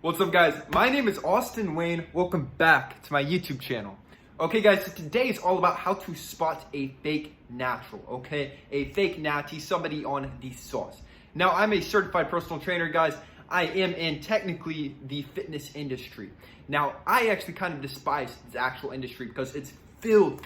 What's up, guys? My name is Austin Wayne. Welcome back to my YouTube channel. Okay, guys, so today is all about how to spot a fake natural, okay? A fake natty, somebody on the sauce. Now, I'm a certified personal trainer, guys. I am in technically the fitness industry. Now, I actually kind of despise the actual industry because it's filled.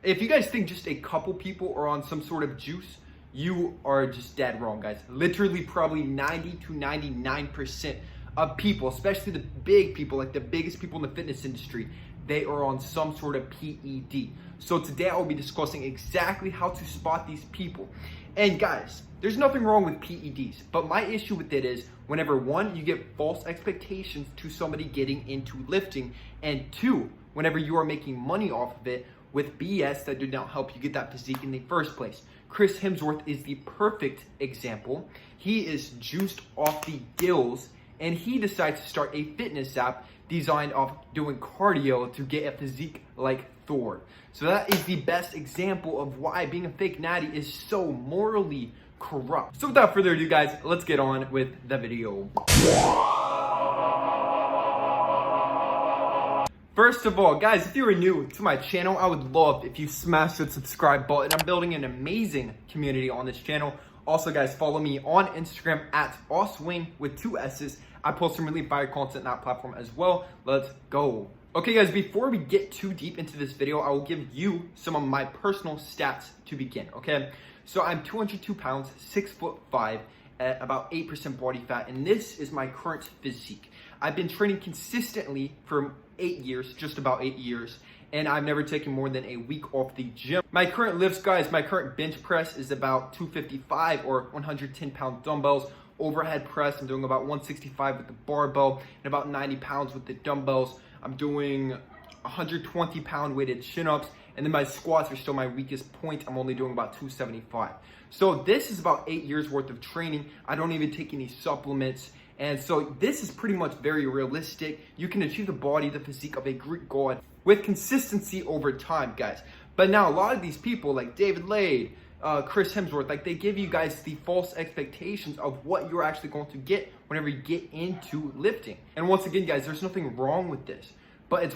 If you guys think just a couple people are on some sort of juice, you are just dead wrong, guys. Literally, probably 90 to 99% of people, especially the big people, like the biggest people in the fitness industry, they are on some sort of PED. So today I will be discussing exactly how to spot these people. And guys, there's nothing wrong with PEDs, but my issue with it is whenever one, you get false expectations to somebody getting into lifting, and two, whenever you are making money off of it with BS that did not help you get that physique in the first place. Chris Hemsworth is the perfect example. He is juiced off the gills, and he decides to start a fitness app designed off doing cardio to get a physique like Thor. So that is the best example of why being a fake natty is so morally corrupt. So without further ado, guys, let's get on with the video. First of all, guys, if you are new to my channel, I would love if you smash that subscribe button. I'm building an amazing community on this channel. Also, guys, follow me on Instagram at Oswing with 2 S's. I post some really fire content on that platform as well. Let's go. Okay, guys, before we get too deep into this video, I will give you some of my personal stats to begin, okay? So I'm 202 pounds, 6'5", at about 8% body fat, and this is my current physique. I've been training consistently for 8 years, just about 8 years, and I've never taken more than a week off the gym. My current lifts, guys, my current bench press is about 255 or 110-pound dumbbells. Overhead press, I'm doing about 165 with the barbell and about 90 pounds with the dumbbells. I'm doing 120-pound weighted chin-ups, and then my squats are still my weakest point. I'm only doing about 275. So this is about 8 years worth of training. I don't even take any supplements. And so this is pretty much very realistic. You can achieve the body, the physique of a Greek god with consistency over time, guys. But now a lot of these people like David Lade, Chris Hemsworth, like they give you guys the false expectations of what you're actually going to get whenever you get into lifting. And once again, guys, there's nothing wrong with this, but it's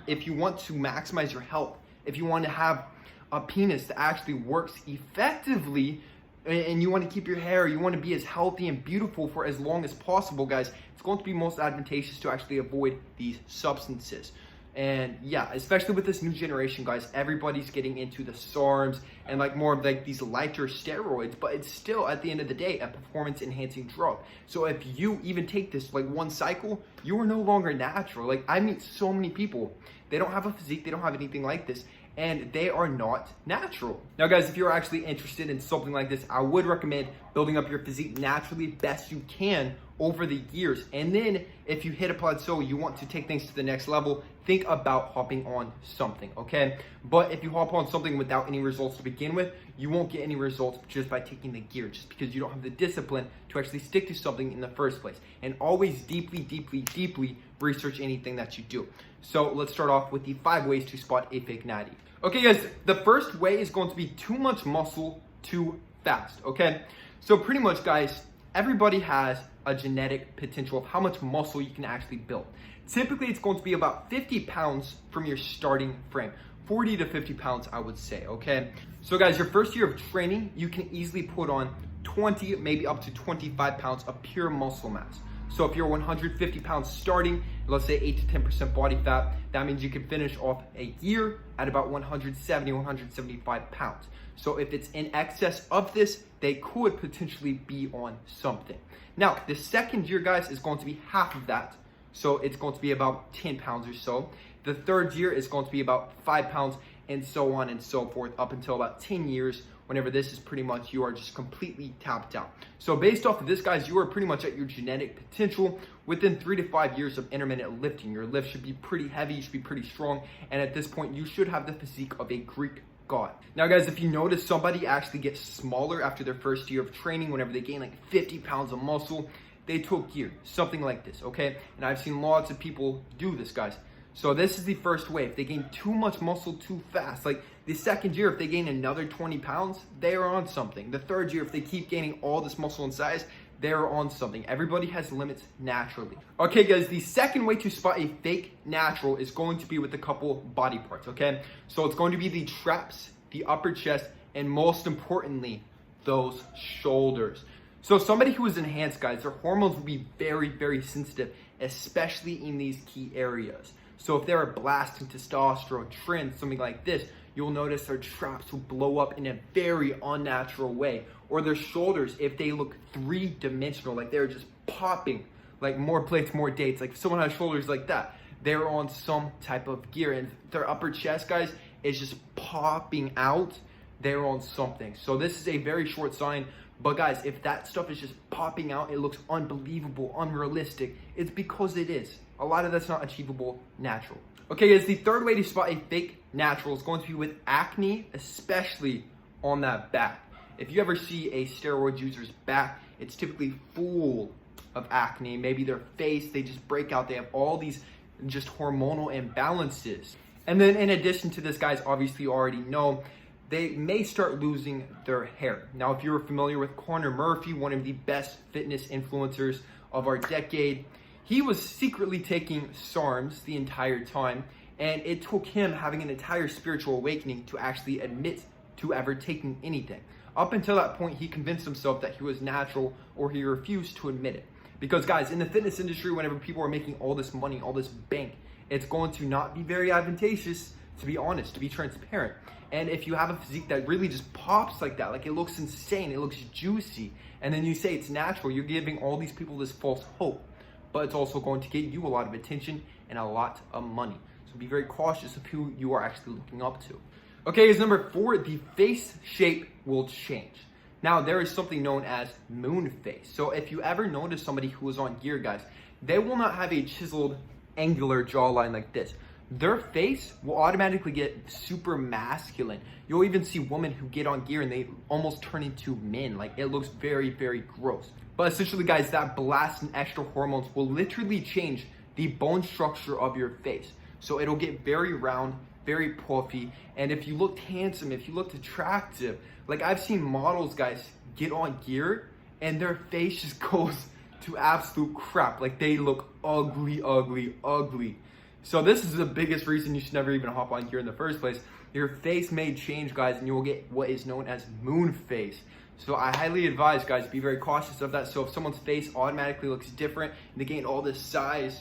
if you want to maximize your health, if you want to have a penis that actually works effectively, and you want to keep your hair, you want to be as healthy and beautiful for as long as possible, guys, it's going to be most advantageous to actually avoid these substances. And yeah, especially with this new generation, guys, everybody's getting into the SARMs and like more of like these lighter steroids, but it's still at the end of the day a performance enhancing drug. So if you even take this like one cycle, you are no longer natural. Like I meet so many people, they don't have a physique, they don't have anything like this, and they are not natural. Now, guys, if you're actually interested in something like this, I would recommend building up your physique naturally best you can over the years. And then if you hit a plateau, you want to take things to the next level, think about hopping on something, okay? But if you hop on something without any results to begin with, you won't get any results just by taking the gear, just because you don't have the discipline to actually stick to something in the first place. And always deeply research anything that you do. So let's start off with the 5 ways to spot a fake natty. Okay, guys, the first way is going to be too much muscle too fast, okay? So pretty much, guys, everybody has a genetic potential of how much muscle you can actually build. Typically, it's going to be about 50 pounds from your starting frame. 40 to 50 pounds, I would say, okay? So guys, your first year of training, you can easily put on 20, maybe up to 25 pounds of pure muscle mass. So if you're 150 pounds starting, let's say 8 to 10% body fat, that means you can finish off a year at about 170, 175 pounds. So if it's in excess of this, they could potentially be on something. Now, the second year, guys, is going to be half of that. So it's going to be about 10 pounds or so. The third year is going to be about 5 pounds, and so on and so forth, up until about 10 years, whenever this is pretty much, you are just completely tapped out. So based off of this, guys, you are pretty much at your genetic potential. Within 3 to 5 years of intermittent lifting, your lift should be pretty heavy, you should be pretty strong, and at this point, you should have the physique of a Greek god. Now, guys, if you notice somebody actually gets smaller after their first year of training, whenever they gain like 50 pounds of muscle, they took gear, something like this, okay? And I've seen lots of people do this, guys. So this is the first way. If they gain too much muscle too fast, like the second year, if they gain another 20 pounds, they are on something. The third year, if they keep gaining all this muscle and size, they're on something. Everybody has limits naturally. Okay, guys, the second way to spot a fake natural is going to be with a couple body parts, okay? So it's going to be the traps, the upper chest, and most importantly, those shoulders. So somebody who is enhanced, guys, their hormones will be very, very sensitive, especially in these key areas. So if they're blasting testosterone, trim, something like this, you'll notice their traps will blow up in a very unnatural way. Or their shoulders, if they look three-dimensional, like they're just popping, like more plates, more dates. Like if someone has shoulders like that, they're on some type of gear. And their upper chest, guys, is just popping out, they're on something. So this is a very short sign. But guys, if that stuff is just popping out, it looks unbelievable, unrealistic, it's because it is. A lot of that's not achievable natural. Okay, guys, the third way to spot a fake natural is going to be with acne, especially on that back. If you ever see a steroid user's back, it's typically full of acne. Maybe their face, they just break out. They have all these just hormonal imbalances. And then in addition to this, guys, obviously you already know, they may start losing their hair. Now, if you're familiar with Connor Murphy, one of the best fitness influencers of our decade, he was secretly taking SARMs the entire time, and it took him having an entire spiritual awakening to actually admit to ever taking anything. Up until that point, he convinced himself that he was natural, or he refused to admit it. Because guys, in the fitness industry, whenever people are making all this money, all this bank, it's going to not be very advantageous, to be honest, to be transparent. And if you have a physique that really just pops like that, like it looks insane, it looks juicy, and then you say it's natural, you're giving all these people this false hope. But it's also going to get you a lot of attention and a lot of money. So be very cautious of who you are actually looking up to. Okay, as number 4, the face shape will change. Now, there is something known as moon face. So if you ever notice somebody who is on gear, guys, they will not have a chiseled, angular jawline like this. Their face will automatically get super masculine. You'll even see women who get on gear and they almost turn into men. Like, it looks very, very gross. But essentially, guys, that blast and extra hormones will literally change the bone structure of your face. So it'll get very round, very puffy. And if you looked handsome, if you looked attractive, like I've seen models, guys, get on gear and their face just goes to absolute crap. Like they look ugly, ugly, ugly. So this is the biggest reason you should never even hop on gear in the first place. Your face may change, guys, and you will get what is known as moon face. So I highly advise, guys, be very cautious of that. So if someone's face automatically looks different and they gain all this size,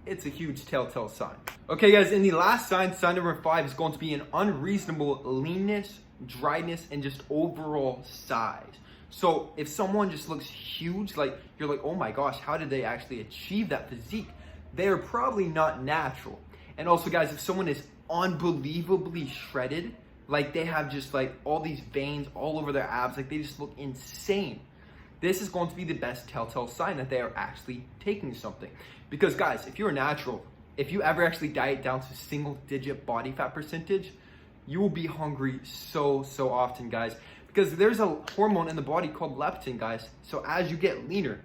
it's a huge telltale sign. Okay, guys, and the last sign, sign number 5, is going to be an unreasonable leanness, dryness, and just overall size. So if someone just looks huge, like you're like, oh my gosh, how did they actually achieve that physique? They're probably not natural. And also, guys, if someone is unbelievably shredded, like they have just like all these veins all over their abs, like they just look insane, this is going to be the best telltale sign that they are actually taking something. Because guys, if you're natural, if you ever actually diet down to single-digit body fat percentage, you will be hungry so often, guys. Because there's a hormone in the body called leptin, guys. So as you get leaner,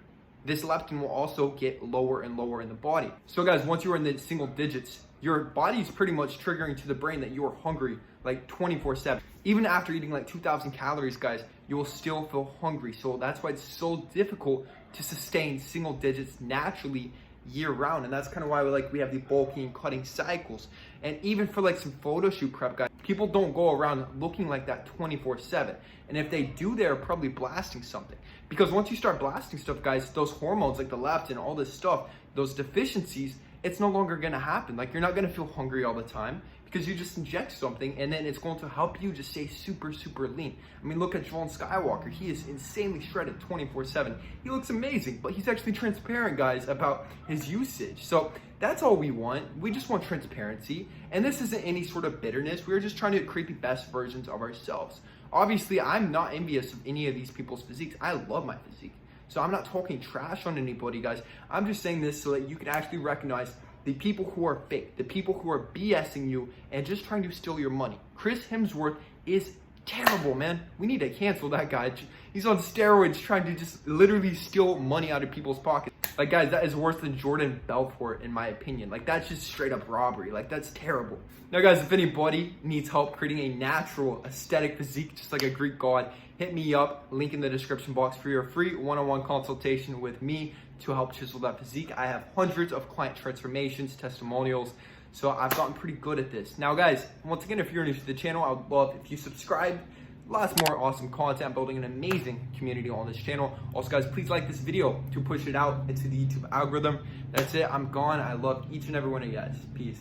this leptin will also get lower and lower in the body. So guys, once you're in the single digits, your body is pretty much triggering to the brain that you are hungry like 24/7. Even after eating like 2,000 calories, guys, you will still feel hungry. So that's why it's so difficult to sustain single digits naturally year round. And that's kind of why we have the bulking and cutting cycles. And even for like some photo shoot prep, guys, people don't go around looking like that 24/7. And if they do, they're probably blasting something. Because once you start blasting stuff, guys, those hormones like the leptin, all this stuff, those deficiencies, it's no longer gonna happen. Like you're not gonna feel hungry all the time because you just inject something and then it's going to help you just stay super lean. I mean, look at Joel Skywalker. He is insanely shredded 24/7. He looks amazing, but he's actually transparent, guys, about his usage. So that's all we want. We just want transparency. And this isn't any sort of bitterness. We're just trying to create the best versions of ourselves. Obviously, I'm not envious of any of these people's physiques. I love my physique. So I'm not talking trash on anybody, guys. I'm just saying this so that you can actually recognize the people who are fake, the people who are BSing you and just trying to steal your money. Chris Hemsworth is terrible, man. We need to cancel that guy. He's on steroids trying to just literally steal money out of people's pockets. Like, guys, that is worse than Jordan Belfort, in my opinion. Like, that's just straight up robbery. Like, that's terrible. Now, guys, if anybody needs help creating a natural, aesthetic physique, just like a Greek god, hit me up. Link in the description box for your free one-on-one consultation with me to help chisel that physique. I have hundreds of client transformations, testimonials, so I've gotten pretty good at this. Now, guys, once again, if you're new to the channel, I would love if you subscribe. Lots more awesome content, building an amazing community on this channel. Also, guys, please like this video to push it out into the YouTube algorithm. That's it. I'm gone. I love each and every one of you guys. Peace.